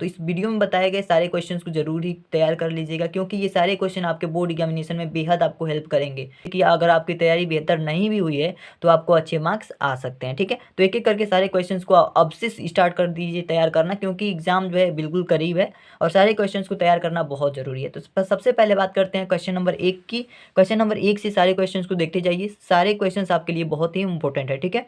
तो इस वीडियो में बताए गए सारे क्वेश्चंस को जरूर ही तैयार कर लीजिएगा, क्योंकि ये सारे क्वेश्चन आपके बोर्ड एग्जामिनेशन में बेहद आपको हेल्प करेंगे कि अगर आपकी तैयारी बेहतर नहीं भी हुई है तो आपको अच्छे मार्क्स आ सकते हैं। ठीक है, तो एक एक करके सारे क्वेश्चंस को अब से स्टार्ट कर दीजिए तैयार करना, क्योंकि एग्जाम जो है बिल्कुल करीब है और सारे क्वेश्चंस को तैयार करना बहुत जरूरी है। तो सबसे पहले बात करते हैं क्वेश्चन नंबर 1 की। क्वेश्चन नंबर 1 से सारे क्वेश्चंस को देखते जाइए, सारे क्वेश्चंस आपके लिए बहुत ही इंपॉर्टेंट है। ठीक है,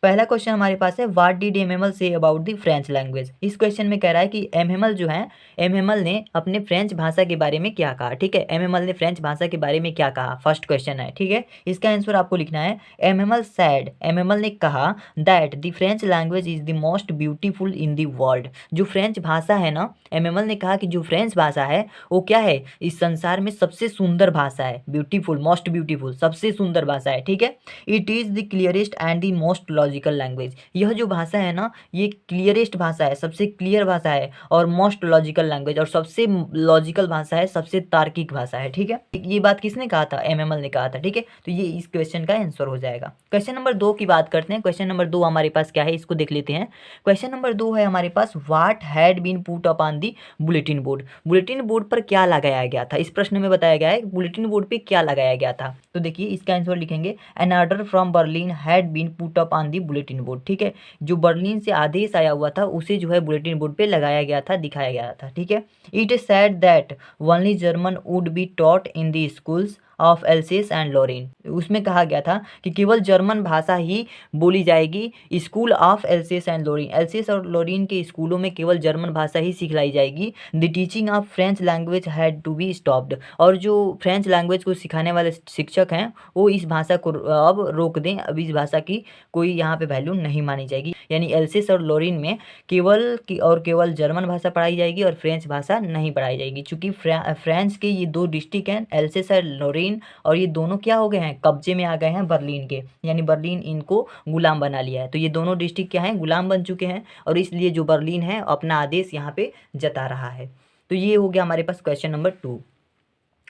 पहला क्वेश्चन हमारे पास है, व्हाट डिड एमएमएल से अबाउट द फ्रेंच लैंग्वेज। इस क्वेश्चन में कह रहा है कि एमएमएल जो है, एमएमएल ने अपने फ्रेंच भाषा के बारे में क्या कहा। ठीक है, एमएमएल ने फ्रेंच भाषा के बारे में क्या कहा, फर्स्ट क्वेश्चन है। ठीक है, इसका आंसर आपको लिखना है, एमएमएल सैड, एमएमएल ने कहा that the French language is the most beautiful in the world. जो फ्रेंच भाषा है ना, एमएमएल ने कहा कि जो फ्रेंच भाषा है वो क्या है, इस संसार में सबसे सुंदर भाषा है। ब्यूटीफुल, मोस्ट ब्यूटीफुल, सबसे सुंदर भाषा है। ठीक है, it is the clearest and the most logical language. यह जो भाषा है ना, ये क्लियरेस्ट भाषा है, सबसे क्लियर भाषा है, और मोस्ट लॉजिकल लैंग्वेज, और सबसे लॉजिकल भाषा है, सबसे तार्किक भाषा है। ठीक है, ये बात किसने कहा था, एमएमएल ने कहा था। ठीक है, तो ये इस क्वेश्चन का आंसर हो जाएगा। क्वेश्चन नंबर 2 की बात करते हैं। क्वेश्चन नंबर 2 हमारे पास क्या है, इसको देख लेते हैं। क्वेश्चन नंबर 2 है हमारे पास, what had been put up on the bulletin board. Bulletin board पर क्या लगाया गया था, इस प्रश्न में बताया गया है बुलेटिन बोर्ड पे क्या लगाया गया था। तो देखिए इसका आंसर लिखेंगे, an order from Berlin had been put up on the bulletin board. ठीक है, जो बर्लिन से आदेश आया हुआ था उसे जो है बुलेटिन बोर्ड पे लगाया गया था, दिखाया गया था। ठीक है, it is said that only German would be taught in the schools of Alsace and Lorraine. उसमें कहा गया था कि केवल जर्मन भाषा ही बोली जाएगी school of Alsace and Lorraine, Alsace और लोरेन के स्कूलों में केवल जर्मन भाषा ही सिखलाई जाएगी। The teaching of French language had to be stopped, और जो फ्रेंच लैंग्वेज को सिखाने वाले शिक्षक हैं वो इस भाषा को अब रोक दें, अब इस भाषा की कोई यहाँ पे वैल्यू नहीं मानी जाएगी। यानी एल्सेस और लोरेन में केवल जर्मन भाषा पढ़ाई जाएगी और फ्रेंच भाषा नहीं पढ़ाई जाएगी। चूंकि फ्रांस के ये दो डिस्ट्रिक्ट हैं, एल्सेस और लोरेन, और ये दोनों क्या हो गए हैं, कब्जे में आ गए हैं बर्लिन के, यानी बर्लिन इनको गुलाम बना लिया है। तो ये दोनों डिस्ट्रिक्ट क्या हैं, गुलाम बन चुके हैं, और इसलिए जो बर्लिन है अपना आदेश यहाँ पे जता रहा है। तो ये हो गया हमारे पास क्वेश्चन नंबर 2।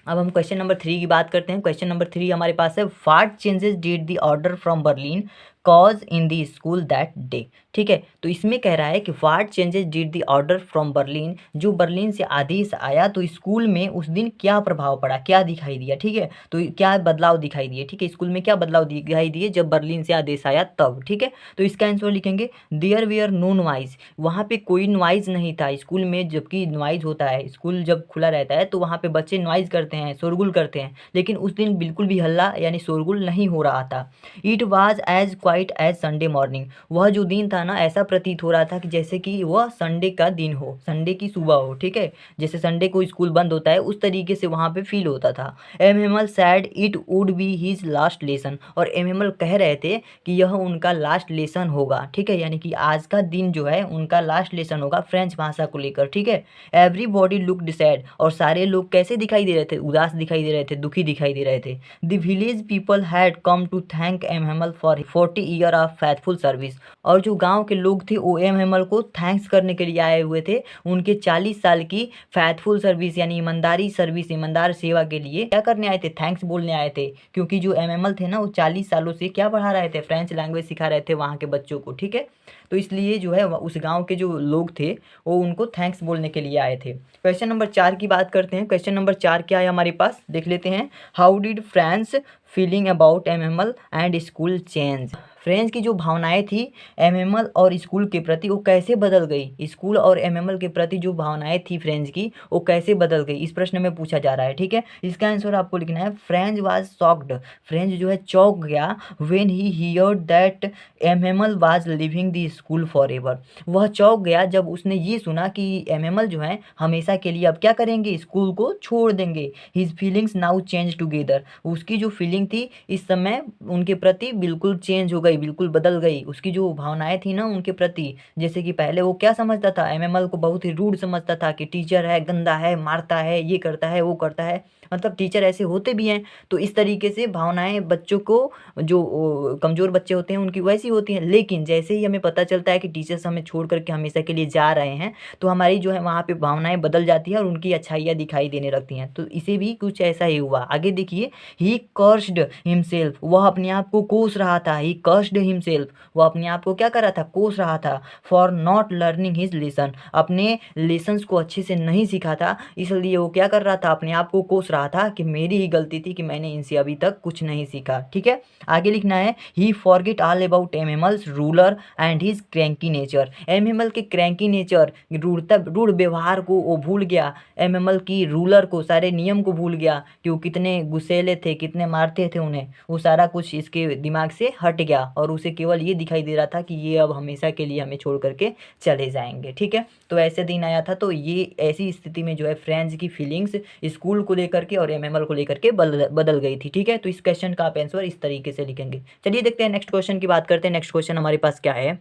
अब हम क्वेश्चन नंबर 3 की बात करते हैं। क्वेश्चन नंबर 3 हमारे पास है, what changes did the order from Berlin cause in the school that day. ठीक है, तो इसमें कह रहा है कि what changes did the order from Berlin, जो बर्लिन से आदेश आया तो स्कूल में उस दिन क्या प्रभाव पड़ा, क्या दिखाई दिया। ठीक है, तो क्या बदलाव दिखाई दिए। ठीक है, स्कूल में क्या बदलाव दिखाई दिए जब बर्लिन से आदेश आया तब। ठीक है, तो इसका आंसर लिखेंगे, देयर वेयर नो नॉइज, वहाँ पे कोई नॉइज नहीं था स्कूल में। जबकि नॉइज होता है, स्कूल जब खुला रहता है तो वहाँ पे बच्चे नॉइज करते हैं, शोरगुल करते हैं, लेकिन उस दिन बिल्कुल भी हल्ला यानी शोरगुल नहीं हो रहा था। It was as quiet as Sunday morning, वह जो दिन था ना ऐसा प्रतीत हो रहा था कि जैसे कि वह संडे का दिन हो, संडे की सुबह हो। ठीक है, जैसे संडे को स्कूल बंद होता है उस तरीके से वहाँ पे फील होता था। MML sad it would be his last lesson, और एमएमएल कह रहे थे कि यह उनका लास्ट लेसन होगा। ठीक है, यानी कि आज का दिन जो है उनका लास्ट लेसन होगा फ्रेंच भाषा को लेकर। ठीक है, एवरीबॉडी लुक्ड सैड, और सारे लोग कैसे दिखाई दे रहे थे, उदास दिखाई दे रहे थे, दुखी दिखाई दे रहे थे। The village people had come to thank MML for 40 year of faithful service, और जो गांव के लोग थे वो एमएमएल को थैंक्स करने के लिए आए हुए थे, उनके 40 साल की फैथफुल सर्विस यानी ईमानदारी सर्विस, ईमानदार सेवा के लिए क्या करने आए थे, थैंक्स बोलने आए थे। क्योंकि जो एमएमएल थे ना वो 40 सालों से क्या पढ़ा रहे थे, फ्रेंच लैंग्वेज सिखा रहे थे वहाँ के बच्चों को। ठीक है, तो इसलिए जो है उस गांव के जो लोग थे वो उनको थैंक्स बोलने के लिए आए थे। क्वेश्चन नंबर 4 की बात करते हैं। क्वेश्चन नंबर 4 क्या है हमारे पास, देख लेते हैं। How did France feeling about MML and school change, French की जो भावनाएं थी एमएमएल और स्कूल के प्रति वो कैसे बदल गई, स्कूल और एमएमएल के प्रति जो भावनाएं थी फ्रेंच की वो कैसे बदल गई, इस प्रश्न में पूछा जा रहा है। ठीक है, इसका आंसर आपको लिखना है, फ्रेंच वाज शॉक्ड, फ्रेंच जो है चौंक गया, when he heard that MML was living the school for ever, वह चौंक गया जब उसने ये सुना कि एमएमएल जो है हमेशा के लिए अब क्या करेंगे, स्कूल को छोड़ देंगे। His feelings now change together, उसकी जो फीलिंग थी इस समय उनके प्रति बिल्कुल चेंज हो गई, बिल्कुल बदल गई। उसकी जो भावनाएं थी ना उनके प्रति, जैसे कि पहले वो क्या समझता था, एमएमएल को बहुत ही रूड समझता था कि टीचर है, गंदा है, मारता है, ये करता है, वो करता है, मतलब टीचर ऐसे होते भी हैं। तो इस तरीके से भावनाएं बच्चों को, जो कमज़ोर बच्चे होते हैं उनकी वैसी होती हैं। लेकिन जैसे ही हमें पता चलता है कि टीचर्स हमें छोड़ करके हमेशा के लिए जा रहे हैं तो हमारी जो है वहाँ पे भावनाएं बदल जाती है और उनकी अच्छाइयाँ दिखाई देने लगती हैं। तो इसे भी कुछ ऐसा ही हुआ। आगे देखिए, ही कर्स्ड हिमसेल्फ, वह अपने आप को कोस रहा था, ही कर्स्ड कर्स्ड हिमसेल्फ, वो अपने आप को क्या कर रहा था, कोस रहा था, for not learning his lesson, अपने लेसन्स को अच्छे से नहीं सीखा था, इसलिए वो क्या कर रहा था, अपने आप को कोस रहा था कि मेरी ही गलती थी कि मैंने इनसे अभी तक कुछ नहीं सीखा। ठीक है, आगे लिखना है, he forget all about animals ruler and his cranky nature, animal के क्रैंकी नेचर, रूढ़ व्यवहार को वो भूल गया, एनिमल की रूलर को, सारे नियम को भूल गया कि वो कितने गुस्सैले थे, कितने मारते थे उन्हें, वो सारा कुछ इसके दिमाग से हट गया और उसे केवल ये दिखाई दे रहा था कि ये अब हमेशा के लिए हमें छोड़ करके चले जाएंगे। ठीक है, तो ऐसे दिन आया था, तो ये ऐसी स्थिति में जो है फ्रेंड्स की फीलिंग्स स्कूल को लेकर के और एमएमएल को लेकर के बदल गई थी। ठीक है, तो इस क्वेश्चन का आप आंसर इस तरीके से लिखेंगे। चलिए देखते हैं नेक्स्ट क्वेश्चन की बात करते हैं। नेक्स्ट क्वेश्चन हमारे पास क्या है,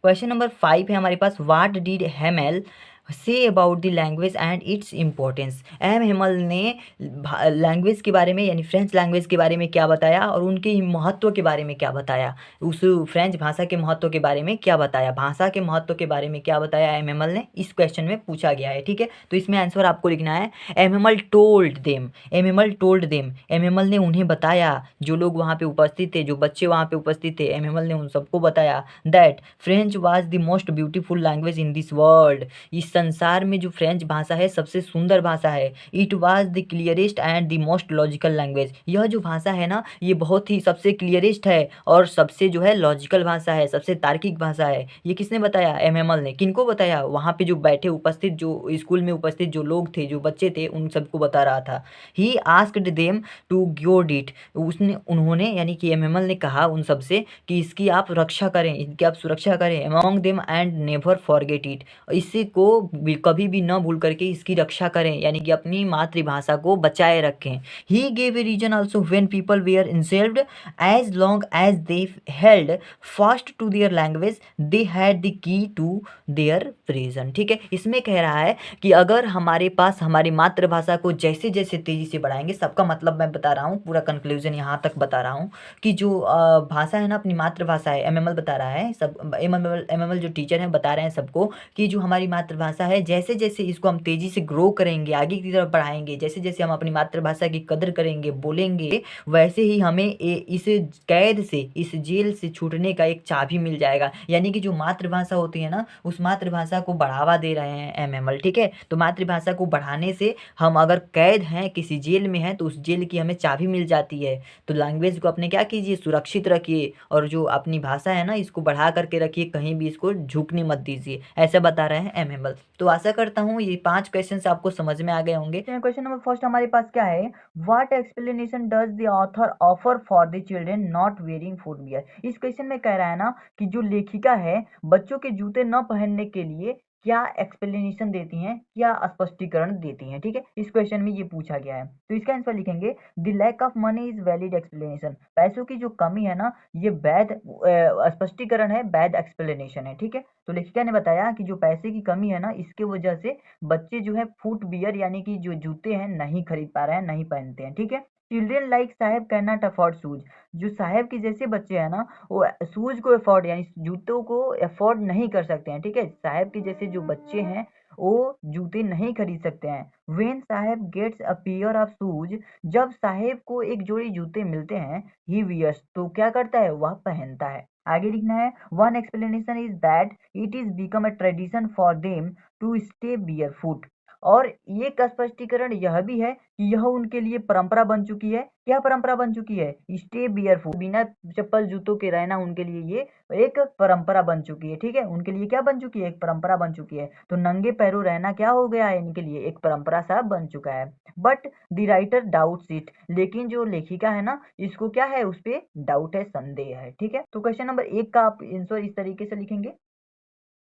क्वेश्चन नंबर 5 है हमारे पास, what did Hamel say about the language and its importance, M Hamel ने लैंग्वेज के बारे में यानी फ्रेंच लैंग्वेज के बारे में क्या बताया और उनके महत्व के बारे में क्या बताया, उस फ्रेंच भाषा के महत्व के बारे में क्या बताया, भाषा के महत्व के बारे में क्या बताया एम हेमल ने, इस क्वेश्चन में पूछा गया है। ठीक है, तो इसमें आंसर आपको लिखना है, M Hamel told them, M Hamel told them, M Hamel ने उन्हें बताया, जो लोग वहाँ पे उपस्थित थे, जो बच्चे वहाँ पे उपस्थित थे, एम हेमल ने उन सबको बताया that French was the most beautiful language in this world, इस संसार में जो फ्रेंच भाषा है सबसे सुंदर भाषा है। It was the clearest and the most logical language, यह जो भाषा है ना ये बहुत ही सबसे क्लियरेस्ट है और सबसे जो है लॉजिकल भाषा है, सबसे तार्किक भाषा है। ये किसने बताया, एम हेमल ने। किनको बताया, वहाँ पे जो बैठे उपस्थित, जो स्कूल में उपस्थित जो लोग थे, जो बच्चे थे, उन सबको बता रहा था। He asked them to guard it, उन्होंने यानी कि एम हेमल ने कहा उन सबसे कि इसकी आप रक्षा करें, इसकी आप सुरक्षा करें, among them and never forget it, इसी को कभी भी न भूल करके इसकी रक्षा करें, यानी कि अपनी मातृभाषा को बचाए रखें। He gave a reason also when people were insulted, as long as they held fast to their language they had the key to their prison. ठीक है, इसमें कह रहा है कि अगर हमारे पास हमारी मातृभाषा को जैसे जैसे तेजी से बढ़ाएंगे, सबका मतलब मैं बता रहा हूँ, पूरा कंक्लूजन यहाँ तक बता रहा हूँ कि जो भाषा है ना, अपनी मातृभाषा है, एमएमएल बता रहा है, सब एमएमएल जो टीचर हैं बता रहे हैं सबको कि जो हमारी मातृभाषा है, जैसे जैसे इसको हम तेजी से ग्रो करेंगे, आगे की तरफ बढ़ाएंगे, जैसे जैसे हम अपनी मातृभाषा की कदर करेंगे, बोलेंगे, वैसे ही हमें इस कैद से, इस जेल से छूटने का एक चाबी मिल जाएगा। यानी कि जो मातृभाषा होती है ना, उस मातृभाषा को बढ़ावा दे रहे हैं एमएमएल। ठीक है, तो मातृभाषा को बढ़ाने से हम अगर कैद हैं, किसी जेल में हैं, तो उस जेल की हमें चाबी मिल जाती है। तो लैंग्वेज को अपने क्या कीजिए, सुरक्षित रखिए और जो अपनी भाषा है ना इसको बढ़ा करके रखिए, कहीं भी इसको झुकने मत दीजिए, ऐसा बता रहे हैं एमएमएल। तो आशा करता हूँ ये 5 क्वेश्चन आपको समझ में आ गए होंगे। क्वेश्चन नंबर फर्स्ट हमारे पास क्या है, what explanation does the author offer for the children not wearing footwear. इस क्वेश्चन में कह रहा है ना कि जो लेखिका है बच्चों के जूते न पहनने के लिए क्या एक्सप्लेनेशन देती हैं, क्या स्पष्टीकरण देती हैं। ठीक है, इस क्वेश्चन में ये पूछा गया है, तो इसका आंसर लिखेंगे, the lack of money is valid explanation, पैसों की जो कमी है ना ये वैध स्पष्टीकरण है, वैध एक्सप्लेनेशन है। ठीक है, तो लेखिका ने बताया कि जो पैसे की कमी है ना इसके वजह से बच्चे जो है फुट बियर यानी कि जो जूते हैं नहीं खरीद पा रहे हैं, नहीं पहनते हैं। ठीक है, children like Saheb can not afford shoes, जो साहेब के जैसे बच्चे हैं ना वो शूज को अफोर्ड यानी जूतों को अफोर्ड नहीं कर सकते हैं। ठीक है, साहेब के जैसे जो बच्चे हैं वो जूते नहीं खरीद सकते हैं। When Saheb gets a pair of shoes, जब साहेब को एक जोड़ी जूते मिलते हैं, ही वियर्स, तो क्या करता है, वह पहनता है। आगे लिखना है, one explanation is that it is become a tradition for them to stay barefoot, और एक स्पष्टीकरण यह भी है कि यह उनके लिए परंपरा बन चुकी है। क्या परंपरा बन चुकी है, स्टे बियर फुट, बिना चप्पल जूतों के रहना उनके लिए ये एक परंपरा बन चुकी है। ठीक है, उनके लिए क्या बन चुकी है, एक परंपरा बन चुकी है। तो नंगे पैरों रहना क्या हो गया है, इनके लिए एक परंपरा सा बन चुका है। But the writer doubts it, लेकिन जो लेखिका है ना इसको क्या है, उस पर डाउट है, संदेह है। ठीक है, तो क्वेश्चन नंबर 1 का आप आंसर इस तरीके से लिखेंगे।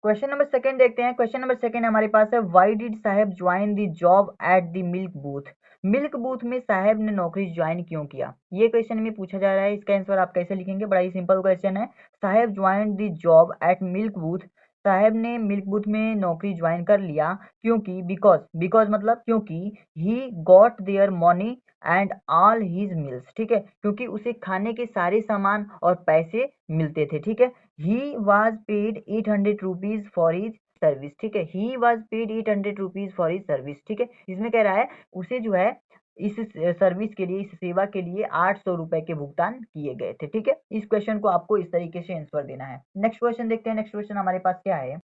क्वेश्चन नंबर सेकंड देखते हैं। क्वेश्चन नंबर सेकंड हमारे पास है, why did Saheb join the job at the milk booth, milk booth में साहेब ने नौकरी ज्वाइन क्यों किया, ये क्वेश्चन में पूछा जा रहा है। इसका आंसर आप कैसे लिखेंगे, बड़ा ही सिंपल क्वेश्चन है। Saheb join the job at milk booth, Saheb ने मिल्क बूथ में नौकरी ज्वाइन कर लिया क्योंकि, बिकॉज, बिकॉज मतलब क्योंकि, he got their money and all his mills. ठीक है, क्योंकि उसे खाने के सारे सामान और पैसे मिलते थे। ठीक है, he was paid 800 rupees for his service. ठीक है, he was paid 800 rupees for his service. ठीक है, इसमें कह रहा है उसे जो है इस सर्विस के लिए, इस सेवा के लिए 800 रुपए के भुगतान किए गए थे। ठीक है, इस क्वेश्चन को आपको इस तरीके से आंसर देना है। नेक्स्ट क्वेश्चन देखते हैं। नेक्स्ट क्वेश्चन हमारे पास क्या है।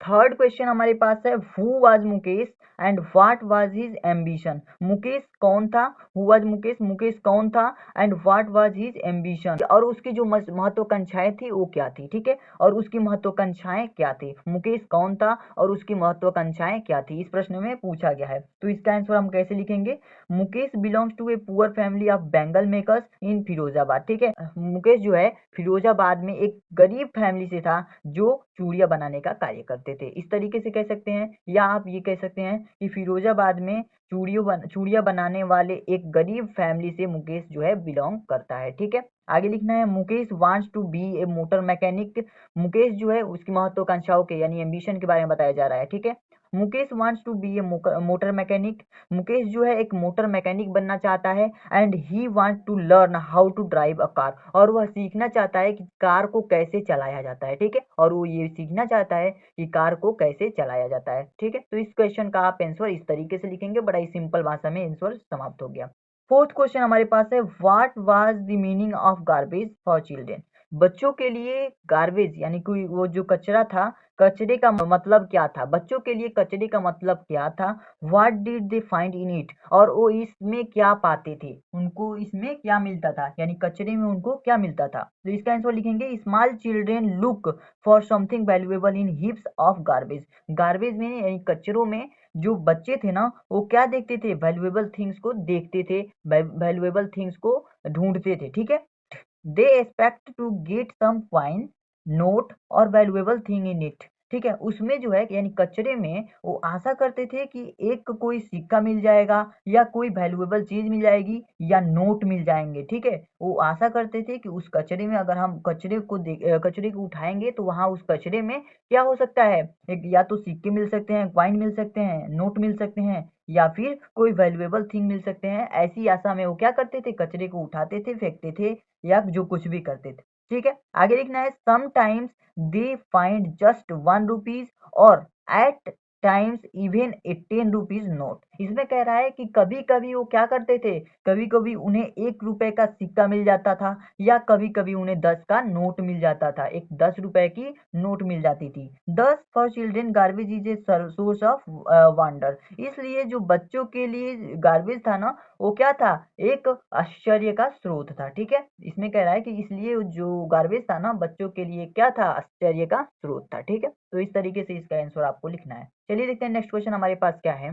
थर्ड क्वेश्चन हमारे पास है, who was Mukesh and what was his ambition. Mukesh कौन था, हु वाज मुकेश, मुकेश कौन था, and what was his ambition, और उसकी जो महत्वाकांक्षाएं थी वो क्या थी। ठीक है, और उसकी महत्वाकांक्षाएं क्या थी, मुकेश कौन था और उसकी महत्वाकांक्षाएं क्या थी, इस प्रश्न में पूछा गया है। तो इसका आंसर हम कैसे लिखेंगे, Mukesh belongs to a poor family of bangle makers in Firozabad. ठीक है, मुकेश जो है फिरोजाबाद में एक गरीब फैमिली से था जो चूड़ियां बनाने का कार्य करते थे, इस तरीके से कह सकते हैं। या आप ये कह सकते हैं कि फिरोजाबाद में चूड़ियां बनाने वाले एक गरीब फैमिली से मुकेश जो है बिलोंग करता है। ठीक है, आगे लिखना है, Mukesh wants to be a motor mechanic. Mukesh जो है उसकी महत्वाकांक्षाओं के यानी एम्बिशन के बारे में बताया जा रहा है। ठीक है, Mukesh wants to be a motor mechanic. Mukesh जो है एक मोटर मैकेनिक बनना चाहता है। And he want to learn how to drive a car, और वह सीखना चाहता है कि कार को कैसे चलाया जाता है। ठीक है, और वो ये सीखना चाहता है कि कार को कैसे चलाया जाता है। ठीक है, तो इस क्वेश्चन का आप आंसर इस तरीके से लिखेंगे, बड़ा ही सिंपल भाषा में आंसर समाप्त हो गया। फोर्थ क्वेश्चन हमारे पास है, what was the meaning of garbage for children. बच्चों के लिए गार्बेज यानी कि वो जो कचरा था, कचरे का मतलब क्या था, बच्चों के लिए कचरे का मतलब क्या था। What did they find in it, और वो इसमें क्या पाते थे, उनको इसमें क्या मिलता था, यानी कचरे में उनको क्या मिलता था। तो इसका आंसर लिखेंगे, small children look for something valuable in heaps of garbage. Garbage में यानी कचरों में जो बच्चे थे ना, वो क्या देखते थे, वैल्यूएबल थिंग्स को देखते थे, वैल्यूएबल थिंग्स को ढूंढते थे। ठीक है, they expect to get some coin, note और वैल्यूएबल थिंग इन इट। ठीक है, उसमें जो है यानी कचरे में वो आशा करते थे कि एक कोई सिक्का मिल जाएगा या कोई वैल्यूएबल चीज मिल जाएगी या नोट मिल जाएंगे। ठीक है, वो आशा करते थे कि उस कचरे में अगर हम कचरे को उठाएंगे तो वहां उस कचरे में क्या हो सकता है, एक या तो सिक्के मिल सकते हैं, कॉइन मिल सकते हैं, नोट मिल सकते हैं, या फिर कोई वैल्यूएबल थिंग मिल सकते हैं। ऐसी आशा में वो क्या करते थे, कचरे को उठाते थे, फेंकते थे या जो कुछ भी करते थे। ठीक है, आगे लिखना है, sometimes they find just 1 rupees और at times even a 10 rupees note. इसमें कह रहा है कि कभी कभी वो क्या करते थे, कभी कभी उन्हें 1 रुपए का सिक्का मिल जाता था या कभी कभी उन्हें 10 का नोट मिल जाता था, एक 10 रुपए की नोट मिल जाती थी। 10 for children garbage is a source of wonder. इसलिए जो बच्चों के लिए गार्बेज था ना, वो क्या था, एक आश्चर्य का स्रोत था। ठीक है, इसमें कह रहा है कि इसलिए जो गार्बेज था ना, बच्चों के लिए क्या था, आश्चर्य का स्रोत था। ठीक है, तो इस तरीके से इसका आंसर आपको लिखना है। चलिए देखते हैं नेक्स्ट क्वेश्चन हमारे पास क्या है।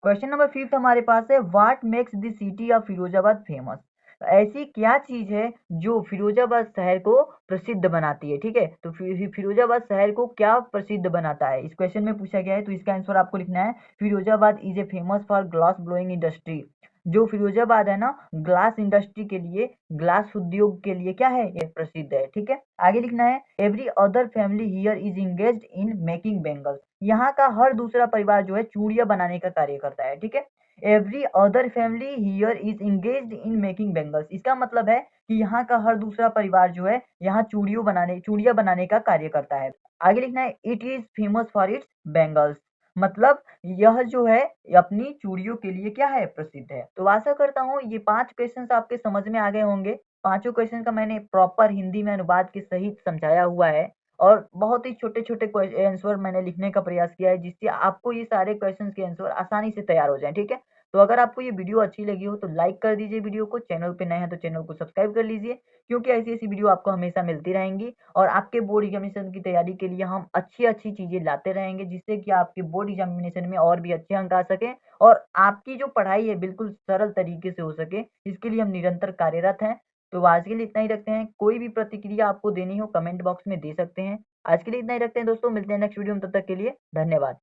क्वेश्चन नंबर 5 हमारे पास है, what makes the city of Firozabad famous. ऐसी क्या चीज है जो फिरोजाबाद शहर को प्रसिद्ध बनाती है। ठीक है, तो फिरोजाबाद शहर को क्या प्रसिद्ध बनाता है, इस क्वेश्चन में पूछा गया है। तो इसका आंसर आपको लिखना है, Firozabad is a famous for glass blowing industry. जो फिरोजाबाद है ना, ग्लास इंडस्ट्री के लिए, ग्लास उद्योग के लिए क्या है, ये प्रसिद्ध है। ठीक है, आगे लिखना है, every other family here is engaged in making bangles. यहाँ का हर दूसरा परिवार जो है चूड़ियां बनाने का कार्य करता है। ठीक है, every other family here is engaged in making bangles, इसका मतलब है कि यहाँ का हर दूसरा परिवार जो है यहाँ चूड़ियां बनाने का कार्य करता है। आगे लिखना है, it is famous for its bangles, मतलब यह जो है अपनी चूड़ियों के लिए क्या है, प्रसिद्ध है। तो आशा करता हूँ ये 5 क्वेश्चन आपके समझ में आ गए होंगे। पांचों क्वेश्चन का मैंने प्रॉपर हिंदी में अनुवाद के सहित समझाया हुआ है, और बहुत ही छोटे छोटे आंसर मैंने लिखने का प्रयास किया है, जिससे आपको ये सारे क्वेश्चंस के आंसर आसानी से तैयार हो जाएं। ठीक है, तो अगर आपको ये वीडियो अच्छी लगी हो तो लाइक कर दीजिए वीडियो को, चैनल पे नए हैं तो चैनल को सब्सक्राइब कर लीजिए, क्योंकि ऐसी ऐसी वीडियो आपको हमेशा मिलती रहेंगी। और आपके बोर्ड एग्जामिनेशन की तैयारी के लिए हम अच्छी अच्छी चीजें लाते रहेंगे, जिससे कि आपके बोर्ड एग्जामिनेशन में और भी अच्छे अंक आ सके और आपकी जो पढ़ाई है बिल्कुल सरल तरीके से हो सके। इसके लिए हम निरंतर कार्यरत हैं। तो आज के लिए इतना ही रखते हैं, कोई भी प्रतिक्रिया आपको देनी हो कमेंट बॉक्स में दे सकते हैं। आज के लिए इतना ही रखते हैं दोस्तों, मिलते हैं नेक्स्ट वीडियो में, तब तक के लिए धन्यवाद।